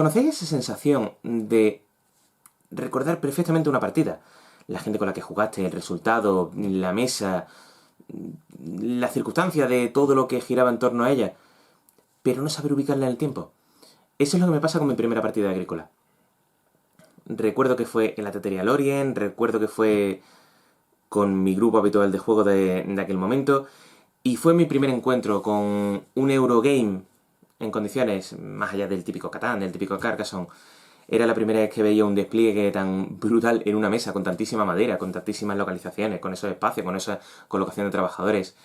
¿Conocéis esa sensación de recordar perfectamente una partida? La gente con la que jugaste, el resultado, la mesa, la circunstancia de todo lo que giraba en torno a ella, pero no saber ubicarla en el tiempo. Eso es lo que me pasa con mi primera partida de Agrícola. Recuerdo que fue en la tetería Lorien, recuerdo que fue con mi grupo habitual de juego de aquel momento, y fue mi primer encuentro con un Eurogame en condiciones más allá del típico Catán, del típico Carcassonne. Era la primera vez que veía un despliegue tan brutal en una mesa, con tantísima madera, con tantísimas localizaciones, con esos espacios, con esa colocación de trabajadores,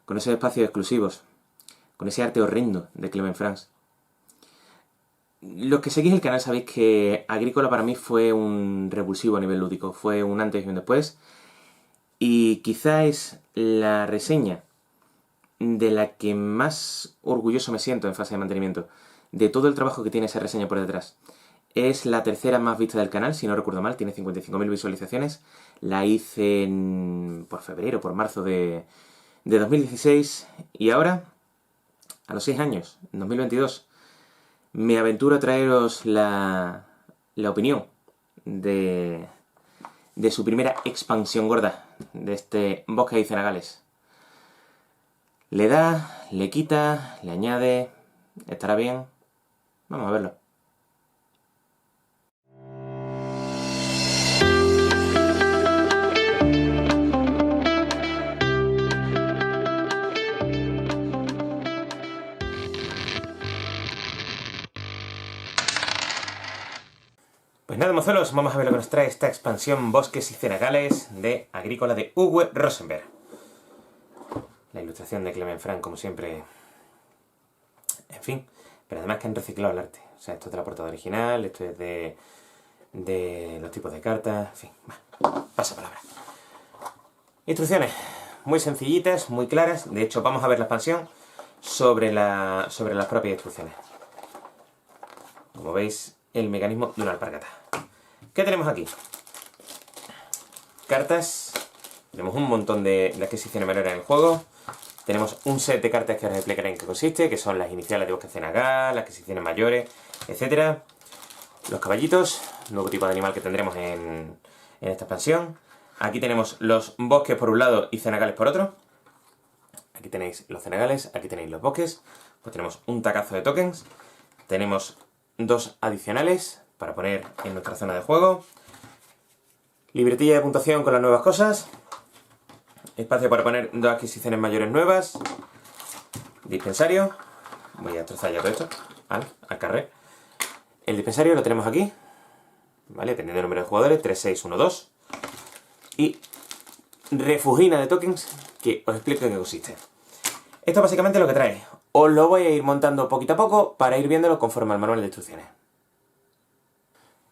con esos espacios exclusivos, con ese arte horrendo de Clement France. Los que seguís el canal sabéis que Agrícola para mí fue un revulsivo a nivel lúdico, fue un antes y un después, y quizá es la reseña de la que más orgulloso me siento en fase de mantenimiento, de todo el trabajo que tiene esa reseña por detrás. Es la tercera más vista del canal, si no recuerdo mal, tiene 55.000 visualizaciones. La hice por febrero, por marzo de 2016, y ahora, a los 6 años, en 2022, me aventuro a traeros la opinión de su primera expansión gorda, de este Bosque de Cenagales. Le da, le quita, le añade, ¿estará bien? Vamos a verlo. Pues nada, mozuelos, vamos a ver lo que nos trae esta expansión Bosques y Cenagales de Agrícola de Uwe Rosenberg. La ilustración de Clement France, como siempre. En fin, pero además que han reciclado el arte. O sea, esto es de la portada original, esto es de los tipos de cartas, en fin, pasa palabra. Instrucciones muy sencillitas, muy claras. De hecho, vamos a ver la expansión sobre las propias instrucciones. Como veis, el mecanismo de una alpargata. ¿Qué tenemos aquí? Cartas. Tenemos un montón de adquisiciones menores en el juego. Tenemos un set de cartas que os explicaré en qué consiste, que son las iniciales de Bosque Cenagal, las adquisiciones mayores, etc. Los caballitos, nuevo tipo de animal que tendremos en esta expansión. Aquí tenemos los bosques por un lado y cenagales por otro. Aquí tenéis los cenagales, aquí tenéis los bosques. Pues tenemos un tacazo de tokens. Tenemos dos adicionales para poner en nuestra zona de juego. Libretilla de puntuación con las nuevas cosas. Espacio para poner dos adquisiciones mayores nuevas. Dispensario. Voy a trozar ya todo esto al carré. El dispensario lo tenemos aquí, ¿vale? Dependiendo del número de jugadores, 3, 6, 1, 2. Y refugina de tokens que os explico en qué consiste. Esto básicamente es lo que trae. Os lo voy a ir montando poquito a poco para ir viéndolo conforme al manual de instrucciones.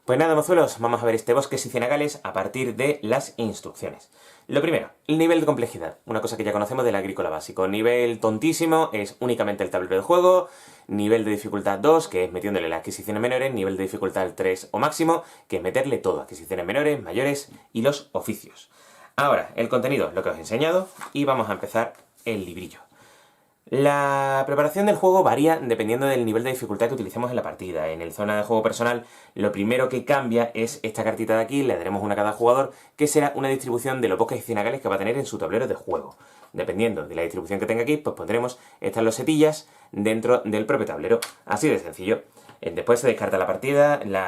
Pues nada, mozuelos, vamos a ver este Bosques y Cenagales a partir de las instrucciones. Lo primero, el nivel de complejidad. Una cosa que ya conocemos del Agrícola básico. Nivel tontísimo es únicamente el tablero de juego. Nivel de dificultad 2, que es metiéndole las adquisiciones menores. Nivel de dificultad 3 o máximo, que es meterle todo. Adquisiciones menores, mayores y los oficios. Ahora, el contenido, lo que os he enseñado. Y vamos a empezar el librillo. La preparación del juego varía dependiendo del nivel de dificultad que utilicemos en la partida. En el zona de juego personal, lo primero que cambia es esta cartita de aquí, le daremos una a cada jugador, que será una distribución de los bosques y cenagales que va a tener en su tablero de juego. Dependiendo de la distribución que tenga aquí, pues pondremos estas losetillas dentro del propio tablero. Así de sencillo. Después se descarta la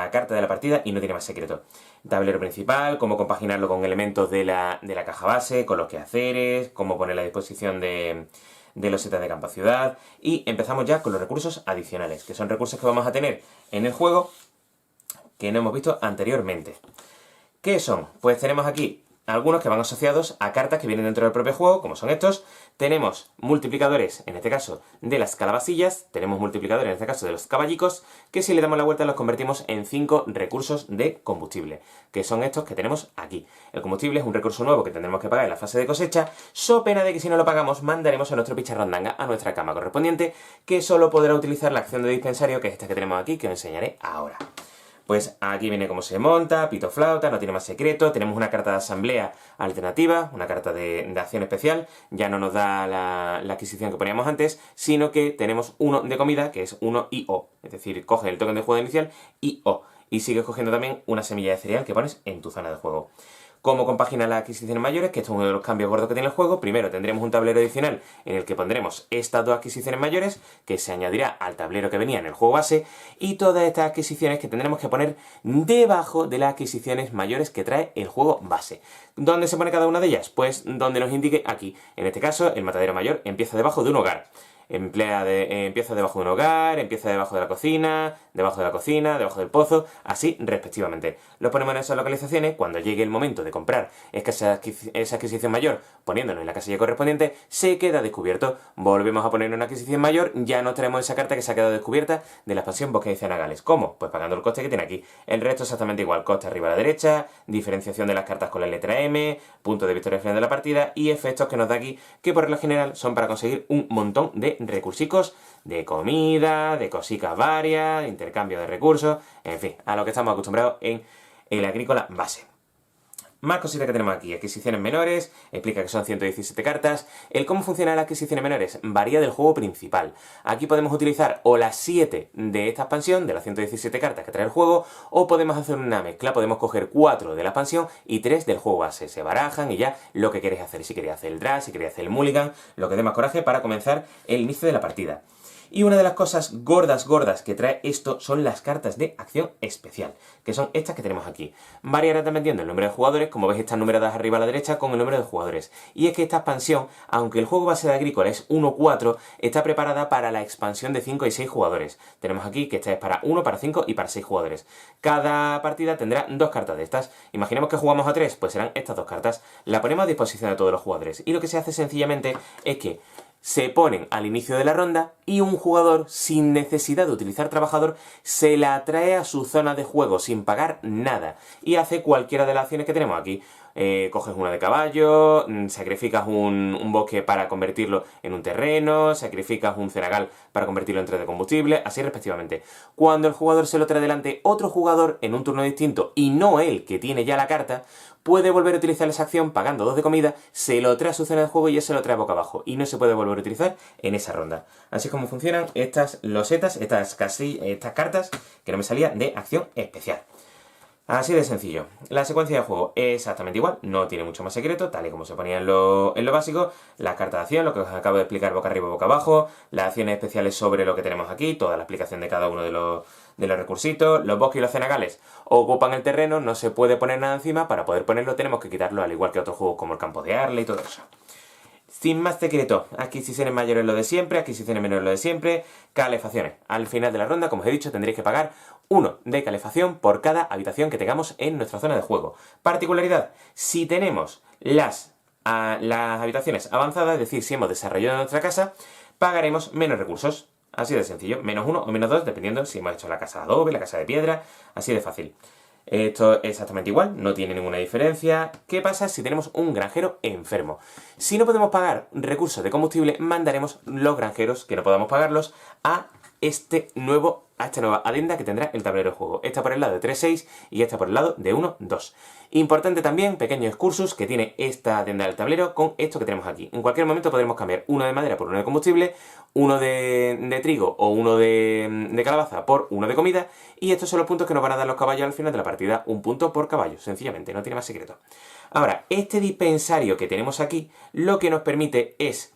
carta de la partida y no tiene más secreto. Tablero principal, cómo compaginarlo con elementos de la caja base, con los quehaceres, cómo poner a disposición de losetas de campo a ciudad, y empezamos ya con los recursos adicionales, que son recursos que vamos a tener en el juego que no hemos visto anteriormente. ¿Qué son? Pues tenemos aquí algunos que van asociados a cartas que vienen dentro del propio juego, como son estos. Tenemos multiplicadores, en este caso, de las calabacillas, tenemos multiplicadores, en este caso, de los caballicos, que si le damos la vuelta los convertimos en 5 recursos de combustible, que son estos que tenemos aquí. El combustible es un recurso nuevo que tendremos que pagar en la fase de cosecha, so pena de que si no lo pagamos mandaremos a nuestro picharrandanga a nuestra cama correspondiente, que solo podrá utilizar la acción de dispensario, que es esta que tenemos aquí, que os enseñaré ahora. Pues aquí viene cómo se monta, pito flauta, no tiene más secreto, tenemos una carta de asamblea alternativa, una carta de acción especial, ya no nos da la adquisición que poníamos antes, sino que tenemos uno de comida, que es uno IO, es decir, coges el token de juego inicial IO, y sigues cogiendo también una semilla de cereal que pones en tu zona de juego. ¿Cómo compagina las adquisiciones mayores? Que esto es uno de los cambios gordos que tiene el juego. Primero tendremos un tablero adicional en el que pondremos estas dos adquisiciones mayores, que se añadirá al tablero que venía en el juego base, y todas estas adquisiciones que tendremos que poner debajo de las adquisiciones mayores que trae el juego base. ¿Dónde se pone cada una de ellas? Pues donde nos indique aquí. En este caso, el matadero mayor empieza debajo de un hogar. Empieza debajo de un hogar, empieza debajo de la cocina, debajo debajo del pozo, así respectivamente. Lo ponemos en esas localizaciones. Cuando llegue el momento de comprar esa adquisición mayor, poniéndonos en la casilla correspondiente, se queda descubierto. Volvemos a poner una adquisición mayor, ya no traemos esa carta que se ha quedado descubierta de la expansión Bosque de Cianagales. ¿Cómo? Pues pagando el coste que tiene aquí. El resto exactamente igual, coste arriba a la derecha, diferenciación de las cartas con la letra M, punto de victoria al final de la partida y efectos que nos da aquí, que por regla general son para conseguir un montón de recursicos, de comida, de cositas varias, de intercambio de recursos, en fin, a lo que estamos acostumbrados en el agrícola base. Más cositas que tenemos aquí, adquisiciones menores, explica que son 117 cartas. El cómo funcionan las adquisiciones menores varía del juego principal. Aquí podemos utilizar o las 7 de esta expansión, de las 117 cartas que trae el juego, o podemos hacer una mezcla, podemos coger 4 de la expansión y 3 del juego base. Se barajan y ya lo que queréis hacer, si queréis hacer el draft, si queréis hacer el mulligan, lo que dé más coraje para comenzar el inicio de la partida. Y una de las cosas gordas que trae esto son las cartas de acción especial, que son estas que tenemos aquí. Variará dependiendo el número de jugadores, como veis están numeradas arriba a la derecha con el número de jugadores. Y es que esta expansión, aunque el juego base de Agrícola es 1-4, está preparada para la expansión de 5 y 6 jugadores. Tenemos aquí que esta es para 1, para 5 y para 6 jugadores. Cada partida tendrá 2 cartas de estas. Imaginemos que jugamos a 3, pues serán estas 2 cartas. La ponemos a disposición de todos los jugadores. Y lo que se hace sencillamente es que se ponen al inicio de la ronda y un jugador, sin necesidad de utilizar trabajador, se la trae a su zona de juego sin pagar nada y hace cualquiera de las acciones que tenemos aquí. Coges una de caballo, sacrificas un bosque para convertirlo en un terreno, sacrificas un cenagal para convertirlo en 3 de combustible, así respectivamente. Cuando el jugador se lo trae delante otro jugador en un turno distinto y no él que tiene ya la carta, puede volver a utilizar esa acción pagando 2 de comida, se lo trae a su zona de juego y ya se lo trae boca abajo y no se puede volver a utilizar en esa ronda. Así es como funcionan estas losetas, estas cartas que no me salía de acción especial. Así de sencillo. La secuencia de juego es exactamente igual, no tiene mucho más secreto, tal y como se ponía en lo básico. Las cartas de acción, lo que os acabo de explicar boca arriba y boca abajo, las acciones especiales sobre lo que tenemos aquí, toda la explicación de cada uno de los recursitos. Los bosques y los cenagales ocupan el terreno, no se puede poner nada encima, para poder ponerlo tenemos que quitarlo, al igual que otros juegos como el campo de Arle y todo eso. Sin más secreto, adquisiciones mayores lo de siempre, adquisiciones menores lo de siempre, calefacciones. Al final de la ronda, como os he dicho, tendréis que pagar 1 de calefacción por cada habitación que tengamos en nuestra zona de juego. Particularidad, si tenemos las habitaciones avanzadas, es decir, si hemos desarrollado nuestra casa, pagaremos menos recursos. Así de sencillo, menos 1 o menos 2, dependiendo si hemos hecho la casa de adobe, la casa de piedra, así de fácil. Esto es exactamente igual, no tiene ninguna diferencia. ¿Qué pasa si tenemos un granjero enfermo? Si no podemos pagar recursos de combustible, mandaremos los granjeros, que no podamos pagarlos, a esta nueva adenda que tendrá el tablero de juego. Esta por el lado de 3-6 y esta por el lado de 1-2. Importante también, pequeño excursus que tiene esta adenda del tablero con esto que tenemos aquí. En cualquier momento podremos cambiar uno de madera por uno de combustible, uno de trigo o uno de calabaza por uno de comida, y estos son los puntos que nos van a dar los caballos al final de la partida. Un punto por caballo, sencillamente, no tiene más secreto. Ahora, este dispensario que tenemos aquí, lo que nos permite es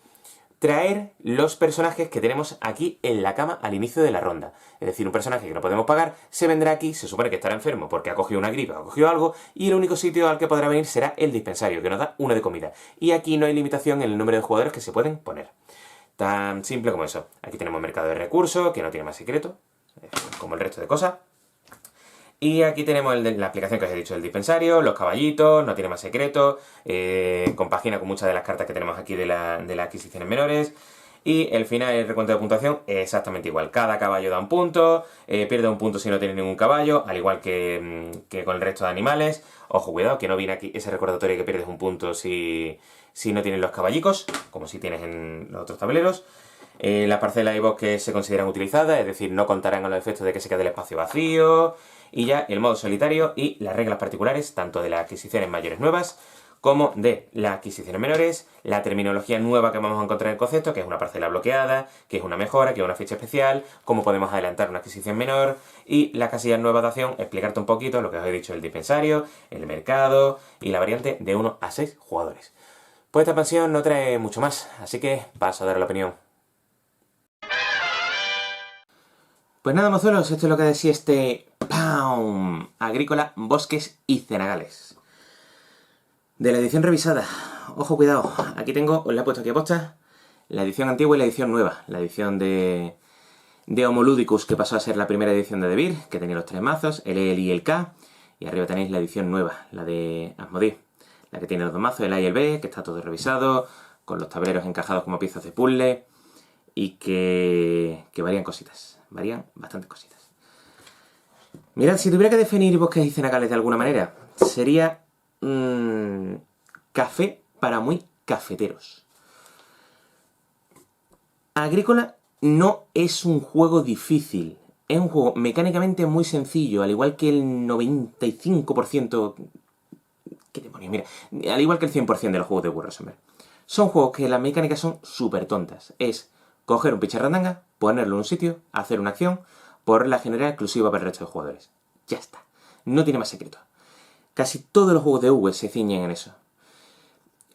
traer los personajes que tenemos aquí en la cama al inicio de la ronda. Es decir, un personaje que no podemos pagar se vendrá aquí, se supone que estará enfermo porque ha cogido una gripe o ha cogido algo, y el único sitio al que podrá venir será el dispensario, que nos da uno de comida. Y aquí no hay limitación en el número de jugadores que se pueden poner. Tan simple como eso. Aquí tenemos mercado de recursos, que no tiene más secreto, como el resto de cosas. Y aquí tenemos la aplicación que os he dicho del dispensario, los caballitos, no tiene más secreto, compagina con muchas de las cartas que tenemos aquí de las adquisiciones menores. Y el final, el recuento de puntuación, es exactamente igual. Cada caballo da un punto, pierde un punto si no tiene ningún caballo, al igual que con el resto de animales. Ojo, cuidado, que no viene aquí ese recordatorio que pierdes un punto si no tienes los caballicos, como si tienes en los otros tableros. las parcelas y bosques se consideran utilizadas, es decir, no contarán con los efectos de que se quede el espacio vacío, y ya el modo solitario y las reglas particulares, tanto de las adquisiciones mayores nuevas, como de las adquisiciones menores, la terminología nueva que vamos a encontrar en el concepto, que es una parcela bloqueada, que es una mejora, que es una ficha especial, cómo podemos adelantar una adquisición menor, y las casillas nuevas de acción, explicarte un poquito lo que os he dicho, el dispensario, el mercado y la variante de 1 a 6 jugadores. Pues esta expansión no trae mucho más, así que paso a dar la opinión. Pues nada, mozuelos, esto es lo que decía este ¡pam! Agrícola, Bosques y Cenagales. De la edición revisada. Ojo, cuidado. Aquí tengo, os la he puesto aquí a posta, la edición antigua y la edición nueva. La edición de Homo Ludicus, que pasó a ser la primera edición de Devir, que tenía los 3 mazos, el E, el I y el K. Y arriba tenéis la edición nueva, la de Asmodee. La que tiene los 2 mazos, el A y el B, que está todo revisado, con los tableros encajados como piezas de puzzle. Y que varían cositas. Varían bastantes cositas. Mirad, si tuviera que definir Bosques y Cenagales de alguna manera, sería café para muy cafeteros. Agrícola no es un juego difícil. Es un juego mecánicamente muy sencillo, al igual que el 95%... ¿Qué demonios? Mira, al igual que el 100% de los juegos de Warhammer. Son juegos que las mecánicas son súper tontas. Es coger un picharrandanga, ponerlo en un sitio, hacer una acción, por la general exclusiva para el resto de jugadores. Ya está. No tiene más secreto. Casi todos los juegos de V se ciñen en eso.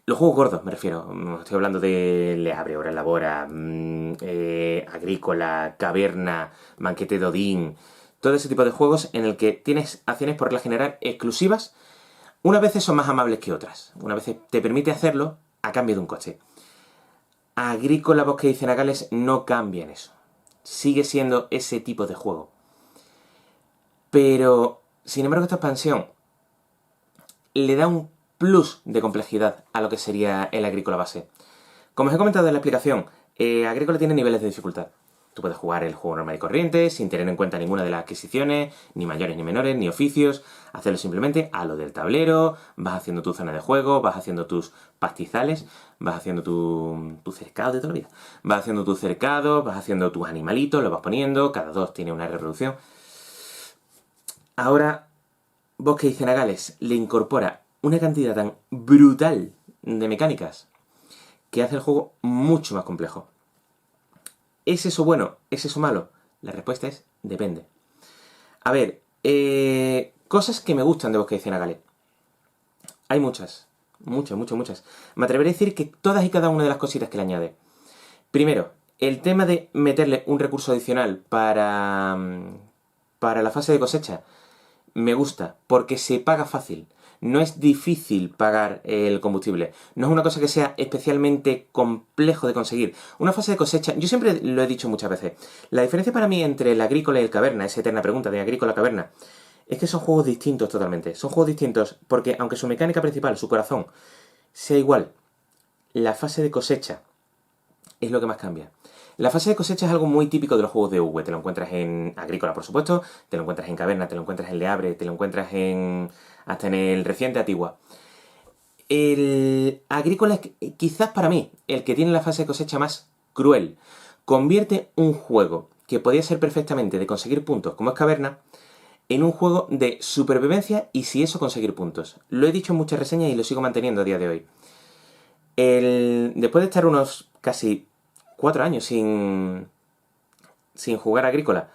Los juegos gordos, me refiero. Estoy hablando de Le Abre, Hora Labora, Agrícola, Caverna, Banquete de Odín. Todo ese tipo de juegos en el que tienes acciones por regla general exclusivas. Unas veces son más amables que otras. Unas veces te permite hacerlo a cambio de un coche. Agrícola, Bosques y Cenagales no cambian eso. Sigue siendo ese tipo de juego. Pero, sin embargo, esta expansión le da un plus de complejidad a lo que sería el Agrícola base. Como os he comentado en la explicación, Agrícola tiene niveles de dificultad. Tú puedes jugar el juego normal y corriente, sin tener en cuenta ninguna de las adquisiciones, ni mayores ni menores, ni oficios. Hacerlo simplemente a lo del tablero, vas haciendo tu zona de juego, vas haciendo tus pastizales, vas haciendo tu cercado de toda la vida. Vas haciendo tu cercado, vas haciendo tus animalitos, los vas poniendo, cada 2 tiene una reproducción. Ahora, Bosques y Cenagales le incorpora una cantidad tan brutal de mecánicas que hace el juego mucho más complejo. ¿Es eso bueno? ¿Es eso malo? La respuesta es depende. A ver, cosas que me gustan de Bosques y Cenagales. Hay muchas. Muchas. Me atreveré a decir que todas y cada una de las cositas que le añade. Primero, el tema de meterle un recurso adicional para la fase de cosecha. Me gusta, porque se paga fácil. No es difícil pagar el combustible. No es una cosa que sea especialmente complejo de conseguir. Una fase de cosecha, yo siempre lo he dicho muchas veces, la diferencia para mí entre el Agrícola y el Caverna, esa eterna pregunta de Agrícola-Caverna, es que son juegos distintos totalmente. Son juegos distintos porque aunque su mecánica principal, su corazón, sea igual, la fase de cosecha es lo que más cambia. La fase de cosecha es algo muy típico de los juegos de V. Te lo encuentras en Agrícola, por supuesto, te lo encuentras en Caverna, te lo encuentras en Le Abre, te lo encuentras hasta en el reciente Antigua. El Agrícola es quizás para mí el que tiene la fase de cosecha más cruel. Convierte un juego que podía ser perfectamente de conseguir puntos, como es Caverna, en un juego de supervivencia y si eso conseguir puntos. Lo he dicho en muchas reseñas y lo sigo manteniendo a día de hoy. Después de estar unos casi 4 años sin jugar Agrícola,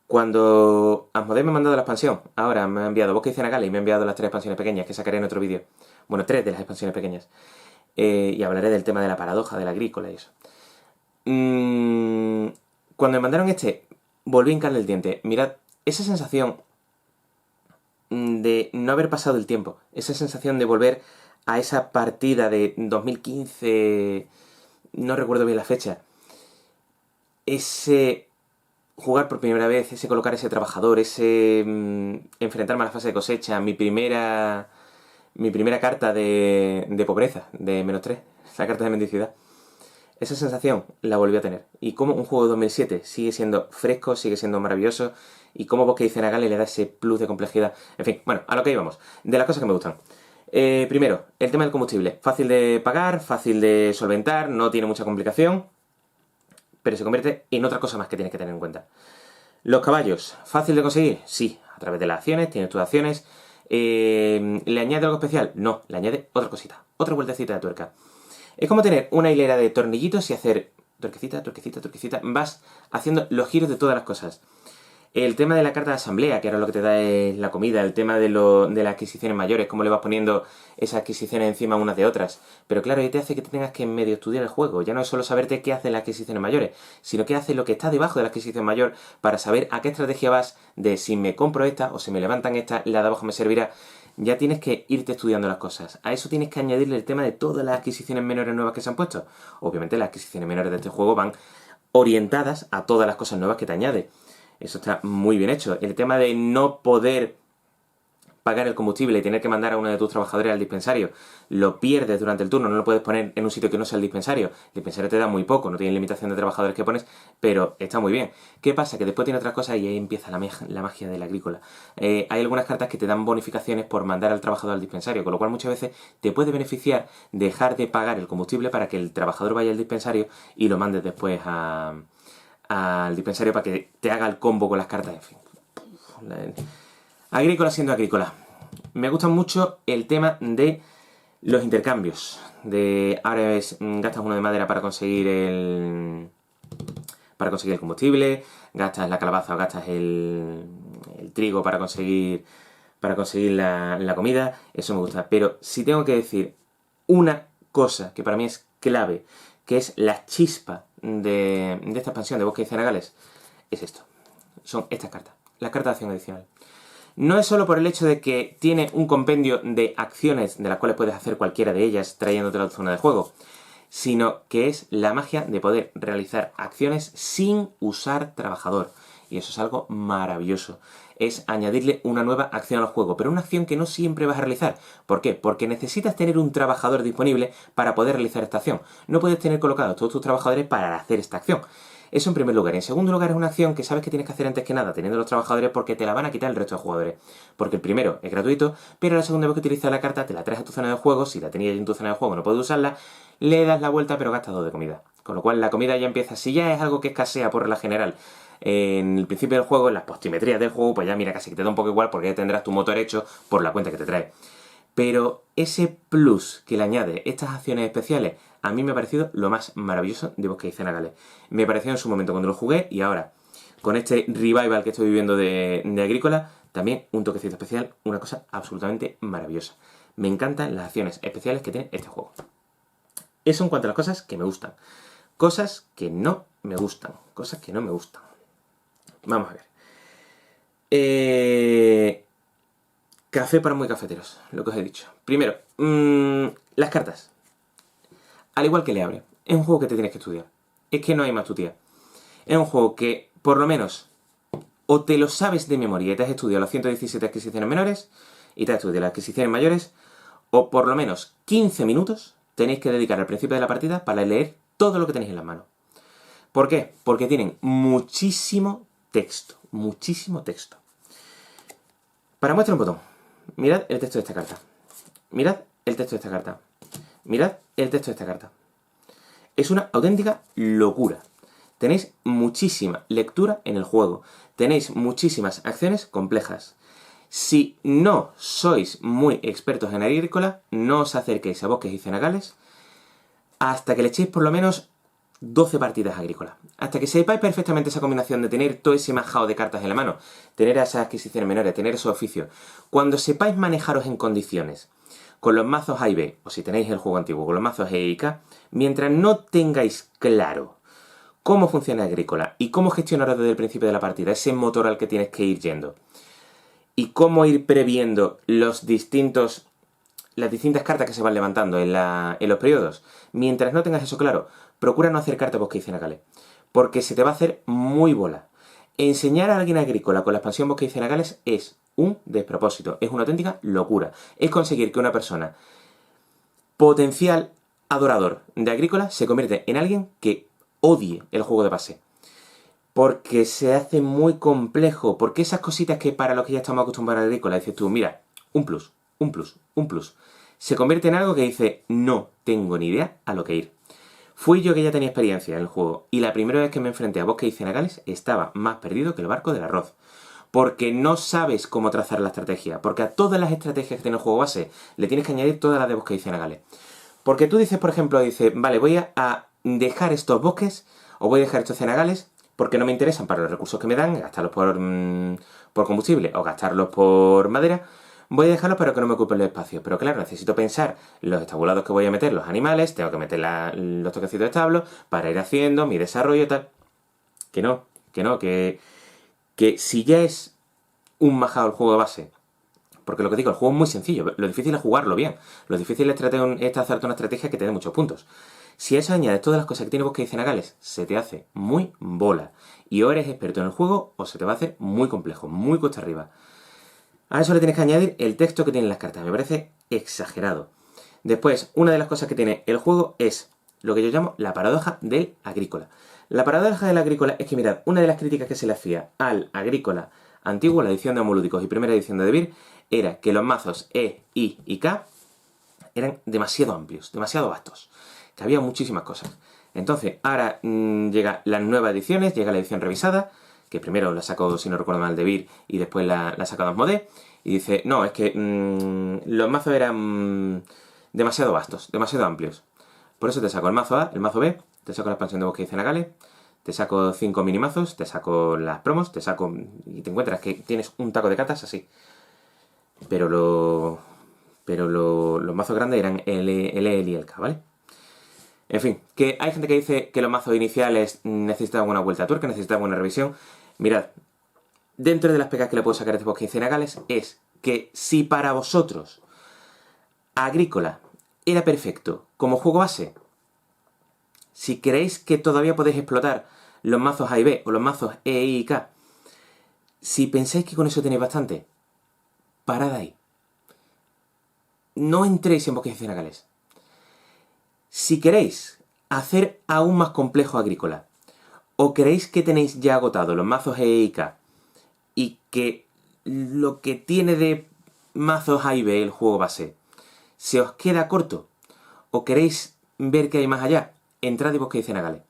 cuando Asmodee me ha mandado la expansión, ahora me ha enviado Bosques y Cenagales y me ha enviado las 3 expansiones pequeñas que sacaré en otro vídeo. Bueno, 3 de las expansiones pequeñas. Y hablaré del tema de la paradoja del Agrícola y eso. Cuando me mandaron volví a hincarle el diente. Mirad, esa sensación de no haber pasado el tiempo, esa sensación de volver a esa partida de 2015, no recuerdo bien la fecha, ese jugar por primera vez, ese colocar ese trabajador, ese enfrentarme a la fase de cosecha, mi primera carta de pobreza, de -3, la carta de mendicidad. Esa sensación la volví a tener. Y como un juego de 2007 sigue siendo fresco, sigue siendo maravilloso, y cómo Bosques y Cenagales le da ese plus de complejidad. En fin, bueno, a lo que íbamos. De las cosas que me gustan. Primero, el tema del combustible. Fácil de pagar, fácil de solventar, no tiene mucha complicación. pero se convierte en otra cosa más que tienes que tener en cuenta. Los caballos, ¿fácil de conseguir? Sí, a través de las acciones, tienes tus acciones. ¿Le añade algo especial? No, le añade otra cosita, otra vueltecita de tuerca. Es como tener una hilera de tornillitos y hacer tuerquecita, tuerquecita, tuerquecita. Vas haciendo los giros de todas las cosas. El tema de la carta de asamblea, que ahora lo que te da es la comida, el tema de las adquisiciones mayores, cómo le vas poniendo esas adquisiciones encima unas de otras. Pero claro, ahí te hace que te tengas que medio estudiar el juego. Ya no es solo saberte qué hacen las adquisiciones mayores, sino qué hace lo que está debajo de la adquisición mayor para saber a qué estrategia vas de si me compro esta o si me levantan esta, la de abajo me servirá. Ya tienes que irte estudiando las cosas. A eso tienes que añadirle el tema de todas las adquisiciones menores nuevas que se han puesto. Obviamente las adquisiciones menores de este juego van orientadas a todas las cosas nuevas que te añade. Eso está muy bien hecho. El tema de no poder pagar el combustible y tener que mandar a uno de tus trabajadores al dispensario, lo pierdes durante el turno, no lo puedes poner en un sitio que no sea el dispensario. El dispensario te da muy poco, no tiene limitación de trabajadores que pones, pero está muy bien. ¿Qué pasa? Que después tiene otras cosas y ahí empieza la magia del agrícola. Hay algunas cartas que te dan bonificaciones por mandar al trabajador al dispensario, con lo cual muchas veces te puede beneficiar dejar de pagar el combustible para que el trabajador vaya al dispensario y lo mandes después al dispensario para que te haga el combo con las cartas, en fin. Agrícola siendo agrícola. Me gusta mucho el tema de los intercambios. Ahora gastas uno de madera para conseguir el combustible, gastas la calabaza o gastas el trigo para conseguir la comida. Eso me gusta. Pero si tengo que decir una cosa que para mí es clave, que es la chispa de esta expansión de Bosques y Cenagales, es esto. Son estas cartas. La carta de acción adicional. No es solo por el hecho de que tiene un compendio de acciones de las cuales puedes hacer cualquiera de ellas trayéndote a la zona de juego, sino que es la magia de poder realizar acciones sin usar trabajador. Y eso es algo maravilloso. Es añadirle una nueva acción al juego, pero una acción que no siempre vas a realizar. ¿Por qué? Porque necesitas tener un trabajador disponible para poder realizar esta acción. No puedes tener colocados todos tus trabajadores para hacer esta acción. Eso en primer lugar. En segundo lugar es una acción que sabes que tienes que hacer antes que nada, teniendo los trabajadores, porque te la van a quitar el resto de jugadores. Porque el primero es gratuito, pero la segunda vez que utilizas la carta te la traes a tu zona de juego, si la tenías en tu zona de juego no puedes usarla, le das la vuelta pero gastas 2 de comida. Con lo cual la comida ya empieza, si ya es algo que escasea por regla general en el principio del juego, en las postimetrías del juego, pues ya mira, casi que te da un poco igual porque ya tendrás tu motor hecho por la cuenta que te trae. Pero ese plus que le añade estas acciones especiales, a mí me ha parecido lo más maravilloso de Bosques y Cenagales. Me pareció en su momento cuando lo jugué y ahora, con este revival que estoy viviendo de Agrícola, también un toquecito especial, una cosa absolutamente maravillosa. Me encantan las acciones especiales que tiene este juego. Eso en cuanto a las cosas que me gustan. Cosas que no me gustan. Cosas que no me gustan. Vamos a ver. Café para muy cafeteros, lo que os he dicho. Primero, las cartas. Al igual que Le Abre, es un juego que te tienes que estudiar. Es que no hay más tu tía. Es un juego que, por lo menos, o te lo sabes de memoria y te has estudiado las 117 adquisiciones menores y te has estudiado las adquisiciones mayores, o por lo menos 15 minutos tenéis que dedicar al principio de la partida para leer todo lo que tenéis en las manos. ¿Por qué? Porque tienen muchísimo texto. Muchísimo texto. Para muestra un botón. Mirad el texto de esta carta. Mirad el texto de esta carta. Mirad el texto de esta carta. Es una auténtica locura. Tenéis muchísima lectura en el juego. Tenéis muchísimas acciones complejas. Si no sois muy expertos en agrícola, no os acerquéis a Bosques y Cenagales hasta que le echéis por lo menos 12 partidas agrícolas. Hasta que sepáis perfectamente esa combinación de tener todo ese majao de cartas en la mano, tener esas adquisiciones menores, tener esos oficios. Cuando sepáis manejaros en condiciones, con los mazos A y B, o si tenéis el juego antiguo, con los mazos E y K, mientras no tengáis claro cómo funciona agrícola y cómo gestionaros desde el principio de la partida ese motor al que tienes que ir yendo, y cómo ir previendo las distintas cartas que se van levantando en los periodos, mientras no tengas eso claro, procura no acercarte a Bosques y Cenagales, porque se te va a hacer muy bola. Enseñar a alguien agrícola con la expansión Bosques y Cenagales es un despropósito, es una auténtica locura. Es conseguir que una persona potencial adorador de agrícola se convierte en alguien que odie el juego de base. Porque se hace muy complejo, porque esas cositas que para los que ya estamos acostumbrados a agrícola, dices tú, mira, un plus, un plus, un plus, se convierte en algo que dice, no tengo ni idea a lo que ir. Fui yo que ya tenía experiencia en el juego, y la primera vez que me enfrenté a Bosques y Cenagales estaba más perdido que el barco del arroz. Porque no sabes cómo trazar la estrategia. Porque a todas las estrategias que tiene el juego base le tienes que añadir todas las de Bosques y Cenagales. Porque tú dices, por ejemplo, vale, voy a dejar estos bosques o voy a dejar estos cenagales porque no me interesan para los recursos que me dan, gastarlos por combustible o gastarlos por madera. Voy a dejarlos para que no me ocupen el espacio. Pero claro, necesito pensar los estabulados que voy a meter, los animales, tengo que meter los toquecitos de establo para ir haciendo mi desarrollo y tal. Que si ya es un majado el juego de base, porque lo que digo, el juego es muy sencillo, lo difícil es jugarlo bien, lo difícil es hacerte una estrategia que te dé muchos puntos. Si a eso añades todas las cosas que tiene Bosques y Cenagales, se te hace muy bola. Y o eres experto en el juego, o se te va a hacer muy complejo, muy cuesta arriba. A eso le tienes que añadir el texto que tienen las cartas, me parece exagerado. Después, una de las cosas que tiene el juego es lo que yo llamo la paradoja del agrícola. La paradoja del agrícola es que, mirad, una de las críticas que se le hacía al agrícola antiguo, la edición de Homolúdicos y primera edición de Devir, era que los mazos E, I y K eran demasiado amplios, demasiado vastos, que había muchísimas cosas. Entonces, ahora llega las nuevas ediciones, llega la edición revisada, que primero la sacó, si no recuerdo mal, Devir y después la sacó Asmodee, y dice, no, es que los mazos eran demasiado vastos, demasiado amplios. Por eso te saco el mazo A, el mazo B, te saco la expansión de Bosques y Cenagales, te saco 5 minimazos, te saco las promos, te saco... y te encuentras que tienes un taco de cartas así. Pero los mazos grandes eran el E y el K, ¿vale? En fin, que hay gente que dice que los mazos iniciales necesitaban una vuelta a tuerca, necesitaban una revisión. Mirad, dentro de las pegas que le puedo sacar a este Bosques y Cenagales es que si para vosotros Agrícola era perfecto como juego base, si creéis que todavía podéis explotar los mazos A y B o los mazos E, I y K, si pensáis que con eso tenéis bastante, parad ahí. No entréis en Bosques y Cenagales. Si queréis hacer aún más complejo Agrícola, o creéis que tenéis ya agotado los mazos E y K, y que lo que tiene de mazos A y B el juego base se os queda corto, o queréis ver que hay más allá, entrad en Bosques y Cenagales.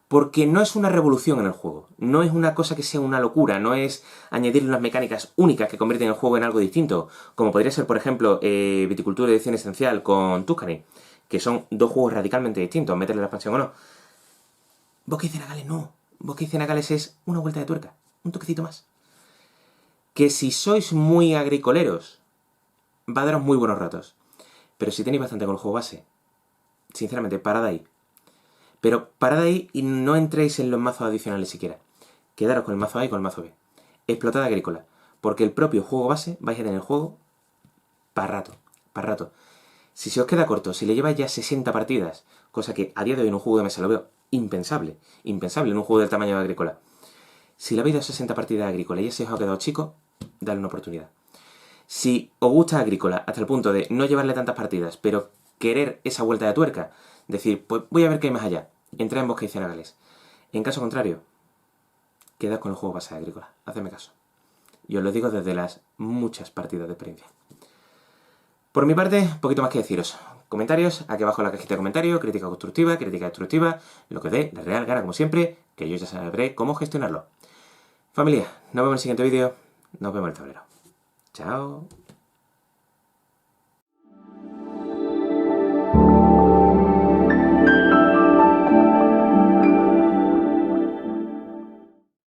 Porque no es una revolución en el juego, no es una cosa que sea una locura, no es añadir unas mecánicas únicas que convierten el juego en algo distinto, como podría ser, por ejemplo, Viticultura Edición Esencial con Tuscany, que son dos juegos radicalmente distintos, meterle la expansión o no. Bosques y Cenagales no, Bosques y Cenagales es una vuelta de tuerca, un toquecito más. Que si sois muy agricoleros, va a daros muy buenos ratos. Pero si tenéis bastante con el juego base, sinceramente, parad ahí. Pero parad ahí y no entréis en los mazos adicionales siquiera. Quedaros con el mazo A y con el mazo B. Explotad Agrícola, porque el propio juego base vais a tener el juego para rato, para rato. Si se os queda corto, si le lleváis ya 60 partidas, cosa que a día de hoy en un juego de mesa lo veo impensable, impensable en un juego del tamaño de Agrícola. Si le habéis dado 60 partidas de Agrícola y ya se os ha quedado chico, dale una oportunidad. Si os gusta Agrícola hasta el punto de no llevarle tantas partidas, pero querer esa vuelta de tuerca, decir, pues voy a ver qué hay más allá, entrad en Bosques y Cenagales. En caso contrario, quedad con el juego base de Agrícola, hacedme caso. Y os lo digo desde las muchas partidas de experiencia. Por mi parte, poquito más que deciros. Comentarios, aquí abajo en la cajita de comentarios, crítica constructiva, crítica destructiva, lo que dé la real gana como siempre, que yo ya sabré cómo gestionarlo. Familia, nos vemos en el siguiente vídeo, nos vemos en el tablero. Chao.